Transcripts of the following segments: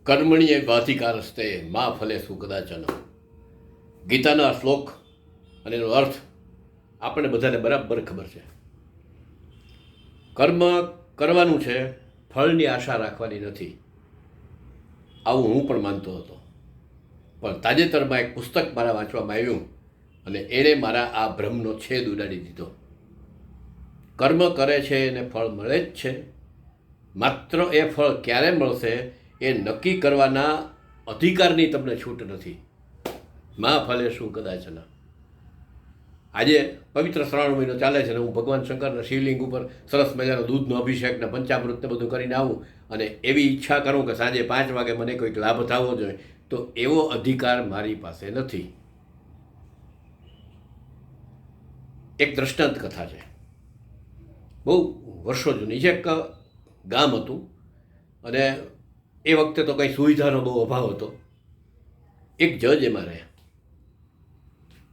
કર્મણીય વાધિકારસ્તે મા ફલે સુકદાચન. ગીતાનો આ શ્લોક અને એનો અર્થ આપણને બધાને બરાબર ખબર છે. કર્મ કરવાનું છે, ફળની આશા રાખવાની નથી, આવું હું પણ માનતો હતો. પણ તાજેતરમાં એક પુસ્તક મારા વાંચવામાં આવ્યું અને એણે મારા આ ભ્રમનો છેદ ઉડાડી દીધો. કર્મ કરે છે એને ફળ મળે જ છે, માત્ર એ ફળ ક્યારે મળશે એ નક્કી કરવાના અધિકારની તમને છૂટ નથી. મા ફલે શું કદાચ ના. આજે પવિત્ર શ્રાવણ મહિનો ચાલે છે ને હું ભગવાન શંકરના શિવલિંગ ઉપર સરસ મજાનો દૂધનો અભિષેક ને પંચામૃતને બધું કરીને આવું અને એવી ઈચ્છા કરું કે સાંજે 5 વાગે મને કોઈક લાભ થવો જોઈએ, તો એવો અધિકાર મારી પાસે નથી. એક દ્રષ્ટાંત કથા છે, બહુ વર્ષો જૂની છે. એક ગામ હતું અને એ વખતે તો કંઈ સુવિધાનો બહુ અભાવ હતો. એક જજ એમાં રહ્યા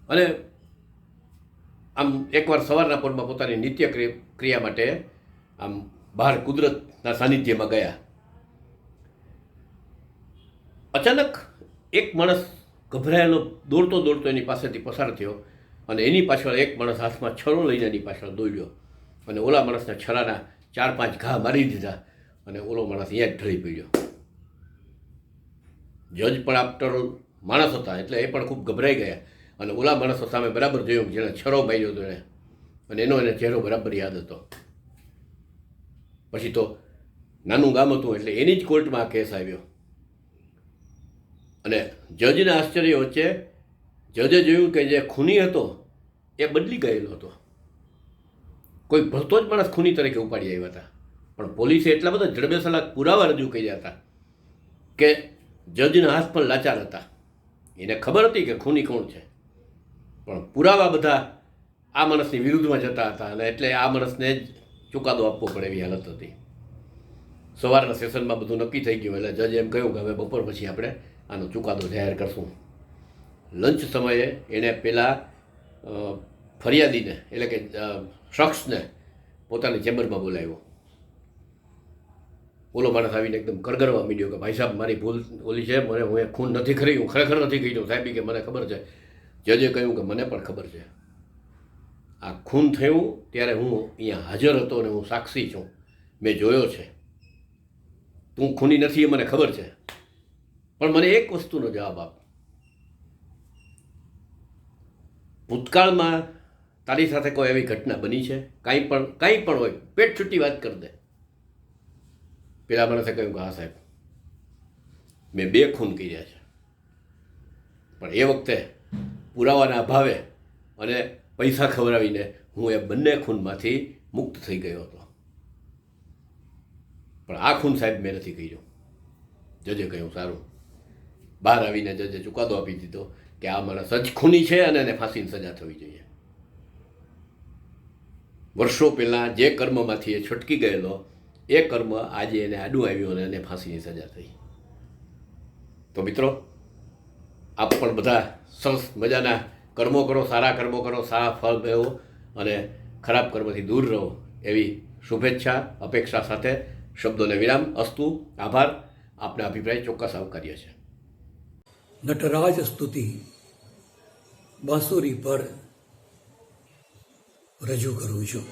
અને આમ એકવાર સવારના પોરમાં પોતાની નિત્ય ક્રિયા માટે આમ બહાર કુદરતના સાનિધ્યમાં ગયા. અચાનક એક માણસ ગભરાયેલો દોડતો દોડતો એની પાસેથી પસાર થયો અને એની પાછળ એક માણસ હાથમાં છરો લઈને એની પાછળ દોડ્યો અને ઓલા માણસને છરાના 4-5 ઘા મારી દીધા અને ઓલો માણસ અહીંયા જ ઢળી પડ્યો. જજ પણ આફ્ટર માણસ હતા એટલે એ પણ ખૂબ ગભરાઈ ગયા અને ઓલા માણસો સામે બરાબર જોયું જેણે છરો માર્યો હતો એણે, અને એને ચહેરો બરાબર યાદ હતો. પછી તો નાનું ગામ હતું એટલે એની જ કોર્ટમાં આ કેસ આવ્યો અને જજના આશ્ચર્ય વચ્ચે જજે જોયું કે જે ખૂની હતો એ બદલી ગયેલો હતો. કોઈ ભળતો જ માણસ ખૂની તરીકે ઉપાડી આવ્યા હતા, પણ પોલીસે એટલા બધા જડબેસલાક પુરાવા રજૂ કર્યા હતા કે જજના હાથ પણ લાચાર હતા. એને ખબર હતી કે ખૂની કોણ છે, પણ પુરાવા બધા આ માણસની વિરુદ્ધમાં જતા હતા અને એટલે આ માણસને જ ચુકાદો આપવો પડે એવી હાલત હતી. સવારના સેશનમાં બધું નક્કી થઈ ગયું એટલે જજ એમ કહ્યું કે હવે બપોર પછી આપણે આનો ચુકાદો જાહેર કરશું. લંચ સમયે એણે પેલા ફરિયાદીને એટલે કે શખ્સને પોતાની ચેમ્બરમાં બોલાવ્યો. ઓલો માણસ આવીને એકદમ કરગરવા માંડ્યો કે ભાઈ સાહેબ મારી ભૂલ ઓલી છે, મને હું એ ખૂન નથી કરી, હું ખરેખર નથી કર્યું. સાહેબી કે મને ખબર છે. જજે કહ્યું કે મને પણ ખબર છે, આ ખૂન થયું ત્યારે હું અહીંયા હાજર હતો અને હું સાક્ષી છું, મેં જોયો છે. તું ખૂની નથી એ મને ખબર છે, પણ મને એક વસ્તુનો જવાબ આપ. ભૂતકાળમાં તારી સાથે કોઈ એવી ઘટના બની છે? કાંઈ પણ હોય, પેટ છૂટી વાત કરી દે. પેલા માણસે કહ્યું કે હા સાહેબ, મેં 2 ખૂન કર્યા છે, પણ એ વખતે પુરાવાના અભાવે અને પૈસા ખવડાવીને હું એ બંને ખૂનમાંથી મુક્ત થઈ ગયો હતો, પણ આ ખૂન સાહેબ મેં નથી કર્યો. જજે કહ્યું સારું. બહાર આવીને જજે ચુકાદો આપી દીધો કે આ માણસ જ ખૂની છે અને એને ફાંસીની સજા થવી જોઈએ. વર્ષો પહેલાં જે કર્મમાંથી એ છટકી ગયેલો એ કર્મ આજે એને આડું આવ્યું અને એને ફાંસીની સજા થઈ. તો મિત્રો, આપ પણ બધા સરસ મજાના કર્મો કરો, સારા કર્મો કરો, સારા ફળ મેળવો અને ખરાબ કર્મથી દૂર રહો એવી શુભેચ્છા અપેક્ષા સાથે શબ્દોને વિરામ. અસ્તુ. આભાર. આપના અભિપ્રાય ચોક્કસ આવકાર્ય છે. નટરાજ સ્તુતિ બાંસુરી પર રજૂ કરું છું.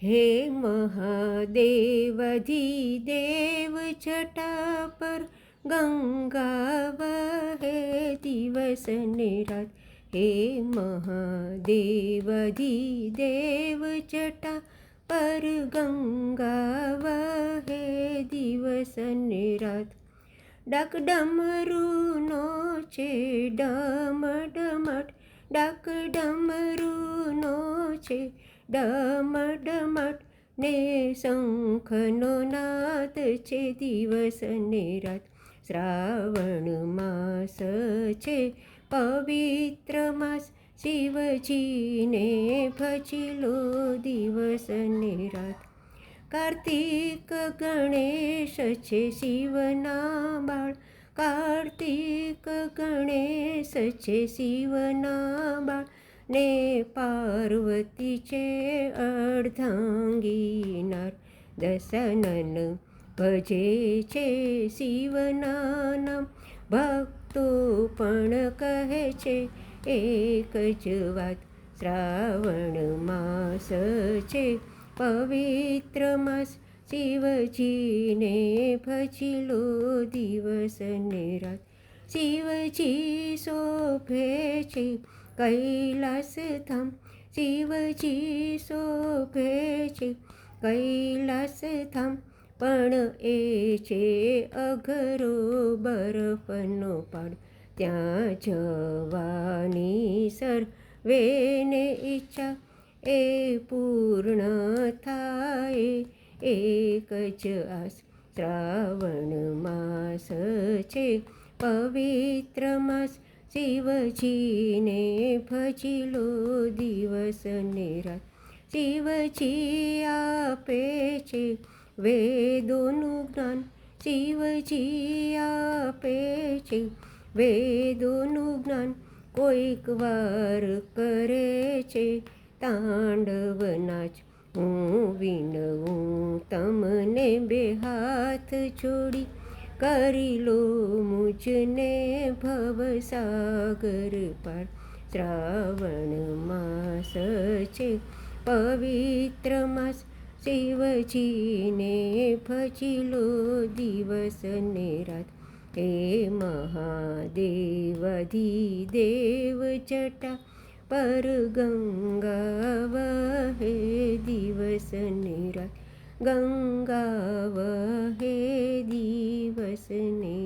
હે મહાદેવાધિદેવ જટા પર ગંગા વહે દિવસ ને રાત. હે મહાદેવાધિદેવ જટા પર ગંગા વહે દિવસ ને રાત. ડાક ડમરૂનો છે ડમડમટ, ડાક ડમરૂનો છે ડમડમટ, ને શંખનો નાદ છે દિવસ ને રાત. શ્રાવણ માસ છે પવિત્ર માસ, શિવજીને ભજલો દિવસ ને રાત. કાર્તિક ગણેશ છે શિવના બાળ, કાર્તિક ગણેશ છે શિવના બાળ, ને પાર્વતી છે અર્ધાંગી નાર. દશાનન ભજે છે શિવના નામ, ભક્તો પણ કહે છે એક જ વાત. શ્રાવણ માસ છે પવિત્ર માસ, શિવજીને ભજલો દિવસ ને રાત. શિવજી શોભે છે કૈલાસ ધામ, શિવજી શોભે છે કૈલાસ ધામ, પણ એ છે અઘરો બરફનો પાડ. ત્યાં જવાની સર્વેને ઈચ્છા, એ પૂર્ણ થાય એક જ આસ. શ્રાવણ માસ છે પવિત્ર માસ, શિવજીને ભજલો દિવસ ને રાત. શિવજી આપે છે વેદોનું જ્ઞાન, શિવજી આપે છે વેદોનું જ્ઞાન, કોઈક વાર કરે છે તાંડવ નાચ. હું વિનવું તમને બે હાથ જોડી, કરી લો મુજને ભવસાગર પાર. શ્રાવણ માસ છે પવિત્ર માસ, શિવજીને ભજલો દિવસ ને રાત. હે મહાદેવાધિદેવ જટા પર ગંગા વહે દિવસ ને રાત, ગંગા વહે દિવસ ને